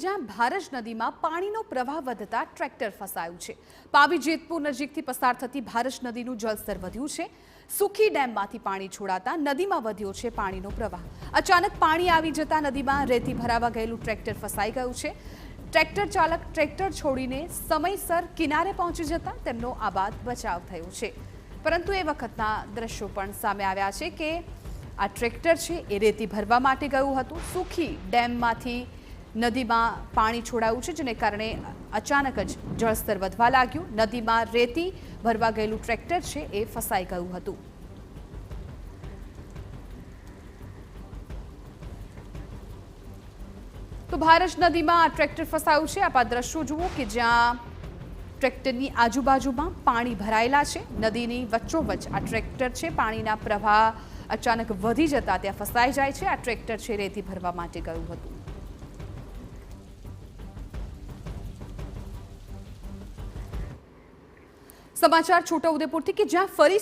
જ્યાં ભારજ નદીમાં પાણીનો પ્રવાહ વધતા ટ્રેક્ટર ફસાયું છે। પાવી જેતપુર નજીકથી પસાર થતી ભારજ નદીનું જળસ્તર વધ્યું છે। સુખી ડેમમાંથી પાણી છોડાતા નદીમાં વધ્યો છે પાણીનો પ્રવાહ। અચાનક પાણી આવી જતા નદીમાં રેતી ભરાવા ગયેલું ટ્રેક્ટર ફસાઈ ગયું છે। ટ્રેક્ટર ચાલક ટ્રેક્ટર છોડીને સમયસર કિનારે પહોંચી જતા તેમનો આબાદ બચાવ થયો છે। પરંતુ એ વખતના દ્રશ્યો પણ સામે આવ્યા છે કે આ ટ્રેક્ટર છે એ રેતી ભરવા માટે ગયું હતું। સુખી ડેમમાંથી નદીમાં પાણી છોડાયું છે, જેને કારણે અચાનક જ જળસ્તર વધવા લાગ્યું। નદીમાં રેતી ભરવા ગયેલું ટ્રેક્ટર છે એ ફસાઈ ગયું હતું। તો ભારજ નદીમાં આ ટ્રેક્ટર ફસાયું છે। આપ આ દ્રશ્યો જુઓ કે જ્યાં ટ્રેક્ટરની આજુબાજુમાં પાણી ભરાયેલા છે। નદીની વચ્ચોવચ્ચ આ ટ્રેક્ટર છે। પાણીના પ્રવાહ અચાનક વધી જતા ત્યાં ફસાઈ જાય છે। આ ટ્રેક્ટર છે રેતી ભરવા માટે ગયું હતું। સમાચાર છોટાઉદેપુરથી કે જ્યાં ફરી